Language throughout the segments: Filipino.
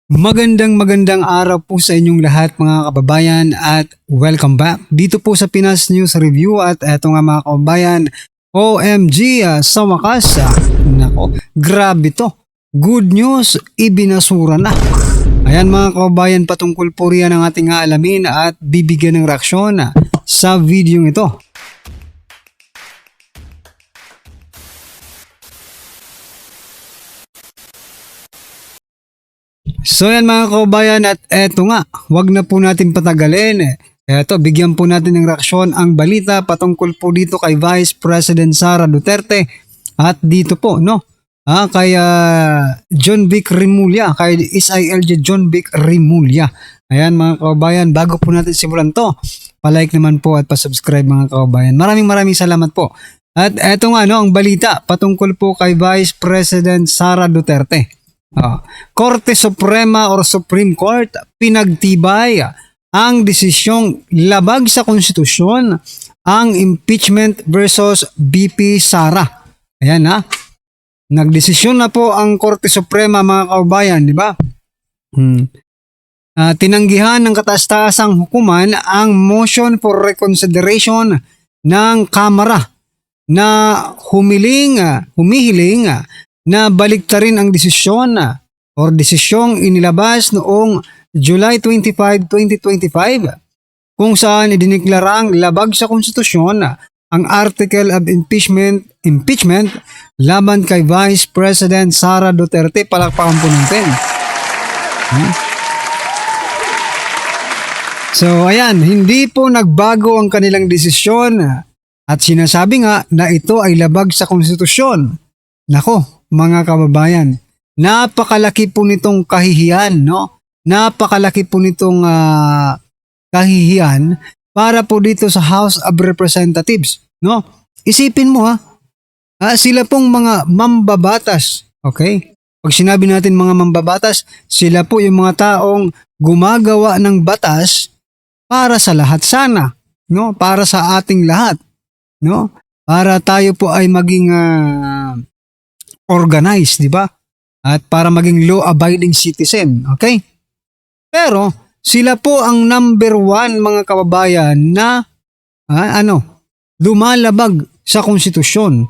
Magandang araw po sa inyong lahat mga kababayan at welcome back dito po sa Pinas News Review at eto nga mga kababayan, OMG sa wakas, nako, grabe to. Good news, ibinasura na. Ayan mga kababayan, patungkol po riyan ang ating aalamin at bibigyan ng reaksyon sa video ito. So yan mga kababayan at eto nga, wag na po natin patagalin. Eto, bigyan po natin ng reaksyon ang balita patungkol po dito kay Vice President Sara Duterte at dito po, no? Kay John Vic Rimulya, kay SILJ John Vic Rimulya. Ayan mga kababayan, bago po natin simulan to, palike naman po at pasubscribe mga kababayan. Maraming salamat po. At eto nga, no, ang balita patungkol po kay Vice President Sara Duterte. Korte Suprema or Supreme Court pinagtibay ang desisyong labag sa konstitusyon ang impeachment versus BP Sara. Ayan nagdesisyon na po ang Korte Suprema mga kababayan, di ba? Tinanggihan ng kataas-taasang hukuman ang motion for reconsideration ng Kamara na humihiling na baliktarin ang desisyon or desisyong inilabas noong July 25, 2025 kung saan idiniklarang labag sa konstitusyon ang article of impeachment laban kay Vice President Sara Duterte. Palakpakan po natin. So ayan, hindi po nagbago ang kanilang desisyon at sinasabi nga na ito ay labag sa konstitusyon. Nako, mga kababayan, napakalaki po nitong kahihiyan, no? Napakalaki po nitong kahihiyan para po dito sa House of Representatives, no? Isipin mo sila pong mga mambabatas, okay? Pag sinabi natin mga mambabatas, sila po yung mga taong gumagawa ng batas para sa lahat sana, no? Para sa ating lahat, no? Para tayo po ay maging organized, di ba? At para maging law-abiding citizen, okay? Pero sila po ang number one mga kababayan na lumalabag sa konstitusyon.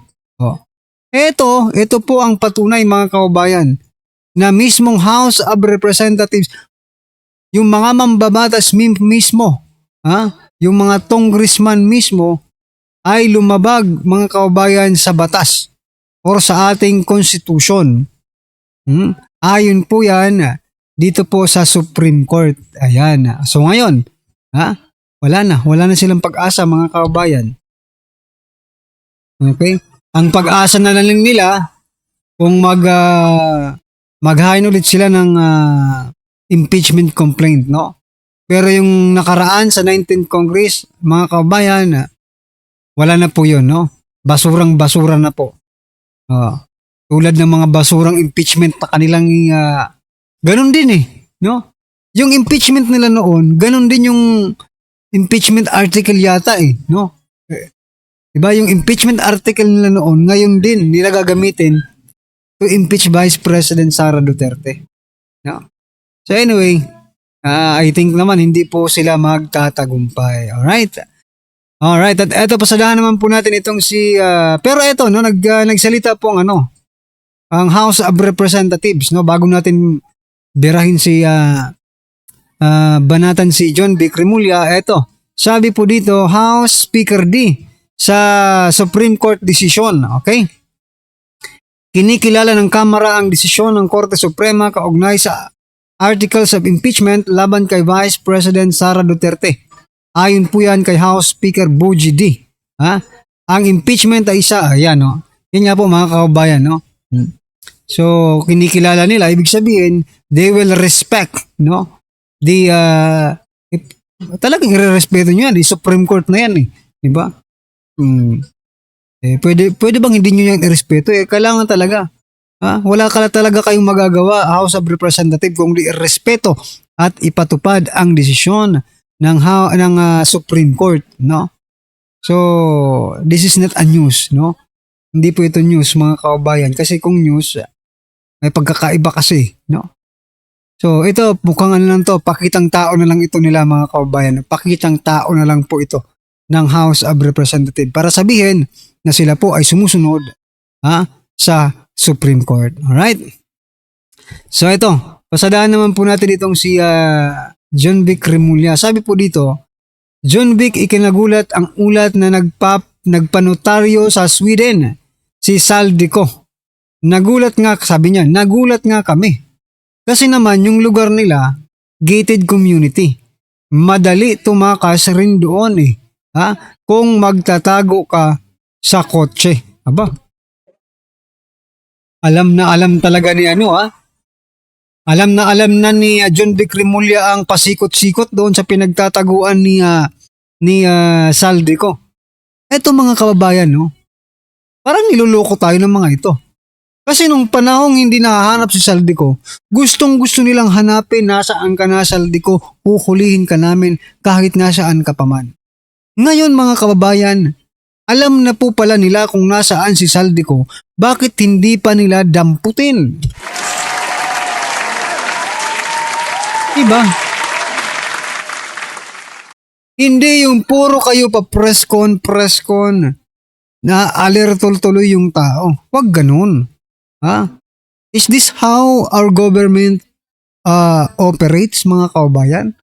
Ito po ang patunay mga kababayan na mismong House of Representatives, yung mga mambabatas mismo, yung mga congressman mismo ay lumabag mga kababayan sa batas or sa ating konstitusyon. Ayon po yan dito po sa Supreme Court. Ayan. So ngayon, wala na silang pag-asa mga kababayan. Okay? Ang pag-asa na lang nila kung maghain ulit sila ng impeachment complaint, no? Pero yung nakaraan sa 19th Congress, mga kababayan, wala na po yun, no? Basurang-basura na po. Tulad ng mga basurang impeachment na kanilang ganun din no? Yung impeachment nila noon, ganun din yung impeachment article yata no? Diba yung impeachment article nila noon, ngayon din nila gagamitin to impeach Vice President Sara Duterte, no? So anyway, I think naman hindi po sila magtatagumpay. Alright, at eto pasadahan naman po natin itong pero eto no, nagsalita po ang House of Representatives, no, bago natin birahin banatan si John Vic Rimulya. Eto, sabi po dito, House Speaker D sa Supreme Court decision, okay? Kinikilala ng Kamara ang desisyon ng Korte Suprema kaugnay sa articles of impeachment laban kay Vice President Sara Duterte. Ayon po yan kay House Speaker Bogie D. Ang impeachment ay isa, ayan, no? Yan nga po mga kababayan, no? So, kinikilala nila, ibig sabihin, they will respect, no? Talagang i-respeto nyo yan, Supreme Court na yan, di ba? Pwede bang hindi nyo yan i-respeto? Kailangan talaga. Wala talaga kayong magagawa, House of Representatives, kung di i-respeto at ipatupad ang desisyon ng Supreme Court, no? So, this is not a news, no? Hindi po ito news mga kababayan kasi kung news, may pagkakaiba kasi, no? So ito, mukhang ano lang to, pakitang tao na lang ito nila mga kababayan. Pakitang tao na lang po ito ng House of Representatives para sabihin na sila po ay sumusunod sa Supreme Court. Alright? So ito, pasadaan naman po natin itong si John Vic Remulla. Sabi po dito, John Vic ikinagulat ang ulat na nagpanotaryo sa Sweden, si Saldico. Nagulat nga, sabi niya, nagulat nga kami. Kasi naman yung lugar nila, gated community. Madali tumakas rin doon eh. Kung magtatago ka sa kotse. Aba. Alam na alam talaga ni Alam na alam na ni John Vic Remulla ang pasikot-sikot doon sa pinagtataguan ni Saldico. Eto mga kababayan, no? Parang niloloko tayo ng mga ito. Kasi nung panahong hindi nahahanap si Saldico, gustong-gusto nilang hanapin nasaan ka na Saldico, huhulihin ka namin kahit nasaan ka pa man. Ngayon mga kababayan, alam na po pala nila kung nasaan si Saldico, bakit hindi pa nila damputin? Diba? Hindi yung puro kayo pa press con, na alertol tuloy yung tao. Wag ganun. Is this how our government operates, mga kababayan?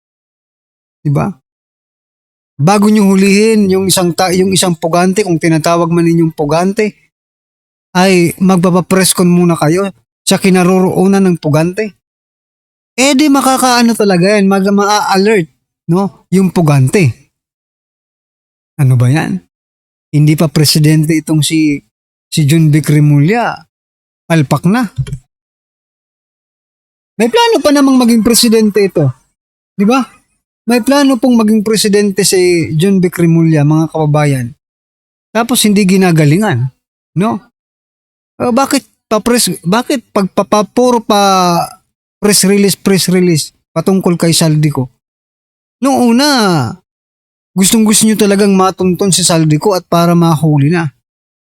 Diba? Bago nyo hulihin yung isang pugante, kung tinatawag man ninyong pugante, ay magpapapreskon muna kayo sa kinaroroonan ng pugante. Di makakaano talaga yan, ma-alert, no? Yung pugante. Ano ba yan? Hindi pa presidente itong si John Vic Remulla. Palpak na. May plano pa namang maging presidente ito. Di ba? May plano pong maging presidente si John Vic Remulla, mga kababayan. Tapos hindi ginagalingan. No? Bakit puro pa press release patungkol kay Saldico? Noong una, gustong-gusto nyo talagang matunton si Saldico at para mahuli na.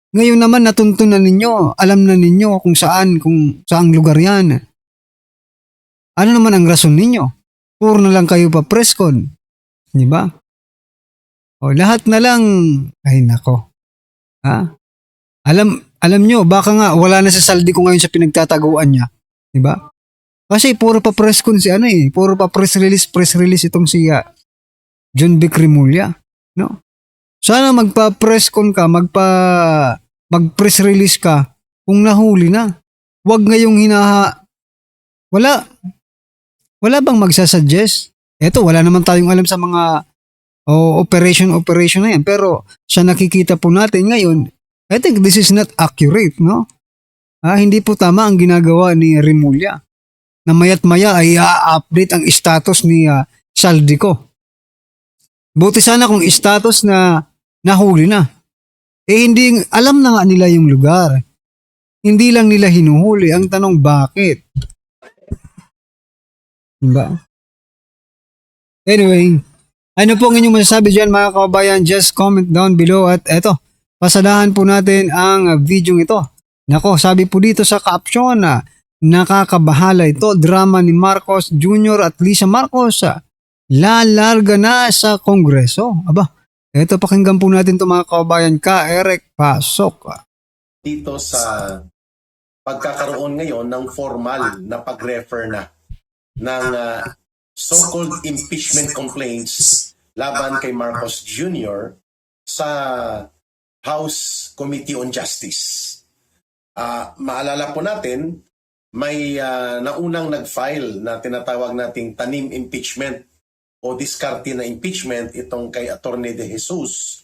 Ngayon naman natuntun na ninyo, alam na ninyo kung saang lugar yan. Ano naman ang rason ninyo? Puro na lang kayo pa preskon. Di ba? O lahat na lang, ay nako. Alam nyo, baka nga wala na si Saldico ngayon sa pinagtataguan niya. Di ba? Kasi puro pa preskon puro pa press release itong si John Vic Remulla. No? Sana magpa-preskon ka, mag-press release ka kung nahuli na. Huwag ngayong wala bang magsasuggest? Eto, wala naman tayong alam sa mga operation na yan. Pero sa nakikita po natin ngayon, I think this is not accurate, no? Hindi po tama ang ginagawa ni Remulla. Na maya't maya ay i-update ang status ni Saldico. Buti sana kung status na nahuli na. Hindi, alam na nga nila yung lugar. Hindi lang nila hinuhuli. Ang tanong, bakit? Diba? Anyway, ano po ang inyong masasabi dyan mga kababayan? Just comment down below at eto, pasadahan po natin ang video ito. Nako, sabi po dito sa caption na nakakabahala ito, drama ni Marcos Jr. at Lisa Marcos lalarga na sa Kongreso. Aba, eto pakinggan po natin ito mga kababayan. Eric, pasok. Dito sa pagkakaroon ngayon ng formal na pag-refer na ng so-called impeachment complaints laban kay Marcos Jr. sa House Committee on Justice. Maalala po natin, may naunang nag-file na tinatawag nating tanim impeachment o diskarte na impeachment itong kay Atty. De Jesus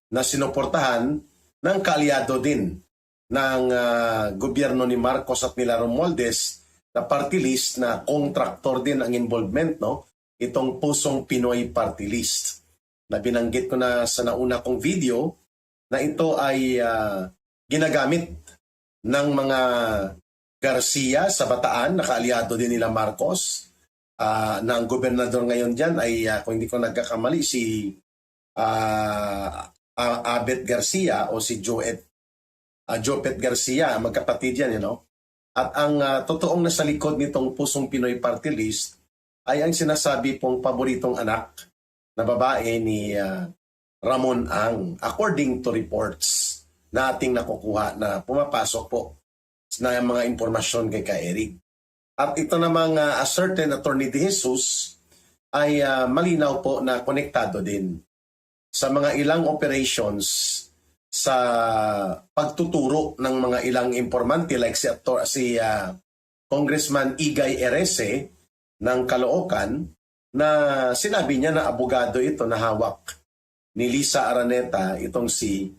na sinuportahan ng kaalyado din ng gobyerno ni Marcos at nila Romualdez na party list na contractor din ang involvement, no? Itong Pusong Pinoy Party List na binanggit ko na sa nauna kong video na ito ay ginagamit ng mga Garcia sa Bataan, nakaalyado din nila Marcos, na ang gobernador ngayon dyan ay, kung hindi ko nagkakamali, si Abet Garcia o si Jopet Garcia, magkapatid yan, you know? At ang totoong nasa likod nitong Pusong Pinoy Party List ay ang sinasabi pong paboritong anak na babae ni Ramon Ang, according to reports na ating nakukuha na pumapasok po na mga impormasyon kay Ka-Eric. At ito namang certain Attorney De Jesus ay malinaw po na konektado din sa mga ilang operations sa pagtuturo ng mga ilang informante like si Congressman Igay Erese ng Caloocan, na sinabi niya na abogado ito na hawak ni Lisa Araneta, itong si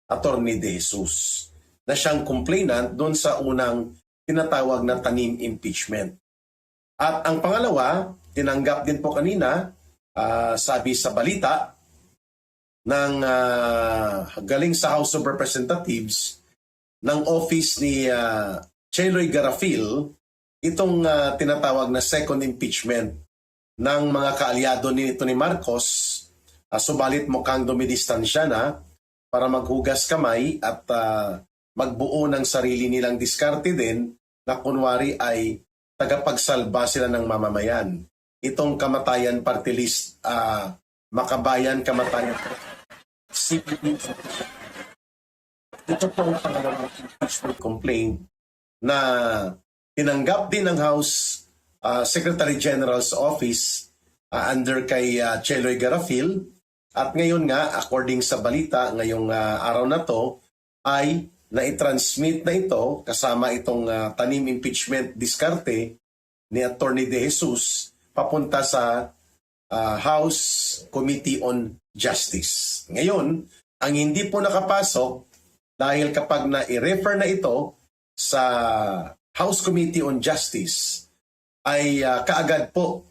Attorney De Jesus, na siyang complainant doon sa unang tinatawag na tanim impeachment. At ang pangalawa, tinanggap din po kanina, sabi sa balita, ng galing sa House of Representatives ng office ni Cheloy Garafil, itong tinatawag na second impeachment ng mga kaalyado nito ni Marcos, subalit mukhang dumidistansya na para maghugas kamay at magbuo ng sarili nilang diskarte din na kunwari ay tagapagsalba sila ng mamamayan. Itong Kamatayan Party List, Makabayan Kamatayan CPP. Ito po ang pangalawang impeachment complaint na tinanggap din ng House Secretary General's Office under kay Cheloy Garafil. At ngayon nga, according sa balita, ngayong araw na to, ay na-transmit na ito kasama itong tanim impeachment diskarte ni Attorney De Jesus papunta sa House Committee on Justice. Ngayon, ang hindi po nakapasok dahil kapag na-refer na ito sa House Committee on Justice ay kaagad po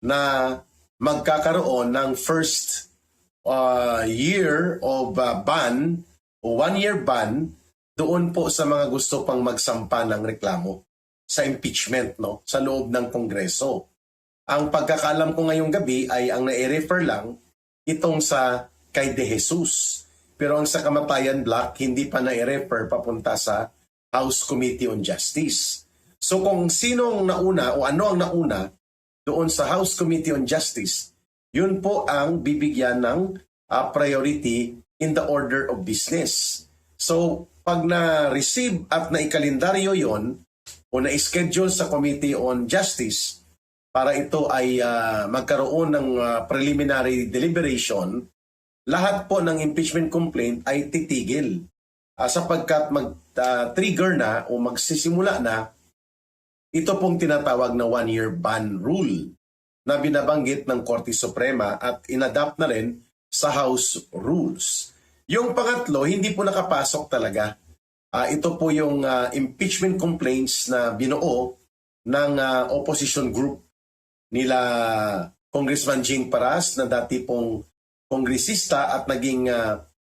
na magkakaroon ng first year of ban o 1-year ban doon po sa mga gusto pang magsampa ng reklamo sa impeachment sa loob ng Kongreso. Ang pagkakaalam ko ngayong gabi ay ang na-refer lang itong sa kay De Jesus. Pero ang sa Kamatayan Block, hindi pa na-refer papunta sa House Committee on Justice. So kung sinong nauna o ano ang nauna doon sa House Committee on Justice, yun po ang bibigyan ng priority in the order of business. So pag na-receive at na-ikalendaryo yon o na-schedule sa Committee on Justice, para ito ay magkaroon ng preliminary deliberation, lahat po ng impeachment complaint ay titigil sapagkat mag-trigger na o magsisimula na ito pong tinatawag na 1-year ban rule na binabanggit ng Korte Suprema at inadapt na rin sa House Rules. Yung pangatlo, hindi po nakapasok talaga. Ito po yung impeachment complaints na binuo ng opposition group nila Congressman Jing Paras na dati pong kongresista at naging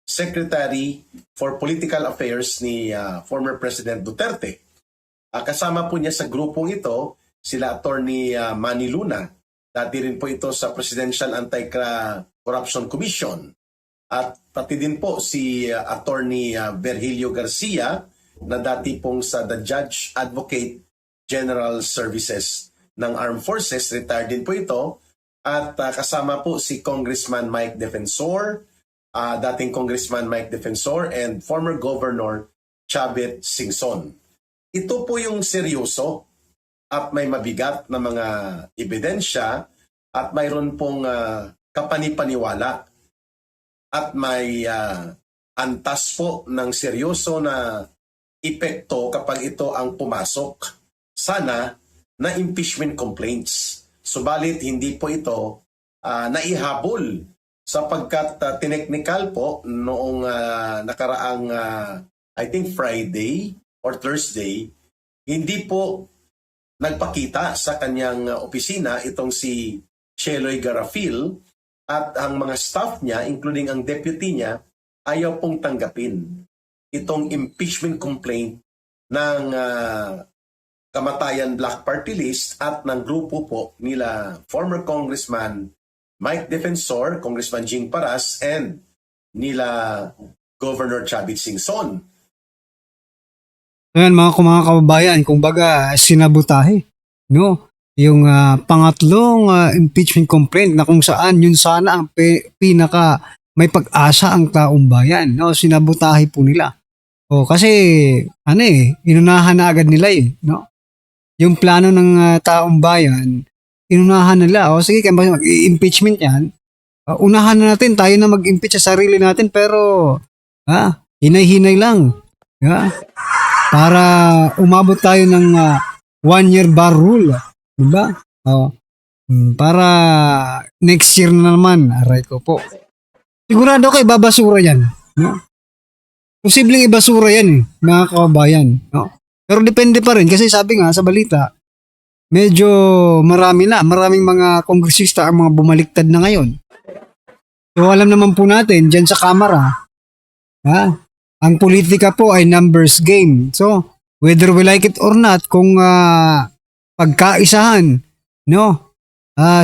Secretary for Political Affairs ni former President Duterte. Kasama po niya sa grupong ito sila Attorney Manny Luna. Dati rin po ito sa Presidential Anti-Corruption Commission. At pati din po si Attorney Virgilio Garcia na dati pong sa The Judge Advocate General Services ng Armed Forces, retired din po ito. At kasama po si Congressman Mike Defensor, dating Congressman Mike Defensor and former Governor Chavit Singson. Ito po yung seryoso at may mabigat na mga ebidensya at mayroon pong kapanipaniwala at may antas po ng seryoso na epekto kapag ito ang pumasok sana na impeachment complaints. Subalit hindi po ito naihabol sapagkat tineknikal po noong nakaraang I think Friday or Thursday, hindi po nagpakita sa kanyang opisina itong si Cheloy Garafil at ang mga staff niya, including ang deputy niya, ayaw pong tanggapin itong impeachment complaint ng Kamatayan Black Party List at ng grupo po nila former Congressman Mike Defensor, Congressman Jing Paras, and nila Governor Chavit Singson. So yan mga kababayan, kung baga sinabotahe, no? Yung pangatlong impeachment complaint na kung saan yun sana ang pinaka may pag-asa ang taong bayan, no? Sinabotahe po nila. O kasi inunahan na agad nila no? Yung plano ng taong bayan, inunahan nila. O sige, kaya mag-impeachment yan. Unahan na natin, tayo na mag-impeach sa sarili natin, pero hinay-hinay lang. Para umabot tayo ng 1-year bar rule. Diba? Para next year na naman, aray ko po. Sigurado ko ibabasura yan. No? Posibleng ibasura yan mga kababayan. No? Pero depende pa rin kasi sabi nga sa balita, medyo maraming mga kongresista ang mga bumaliktad na ngayon. So alam naman po natin dyan sa Kamara, ang politika po ay numbers game. So whether we like it or not, kung pagkaisahan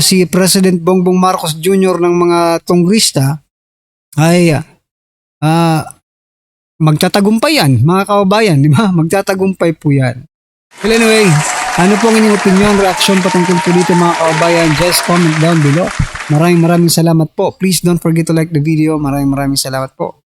si President Bongbong Marcos Jr. ng mga kongrista ay magtatagumpay yan, mga kababayan, di ba? Magtatagumpay po yan. Well, anyway, ano po ang inyong opinion, reaction patungkol po dito mga kababayan? Just comment down below. Maraming salamat po. Please don't forget to like the video. Maraming salamat po.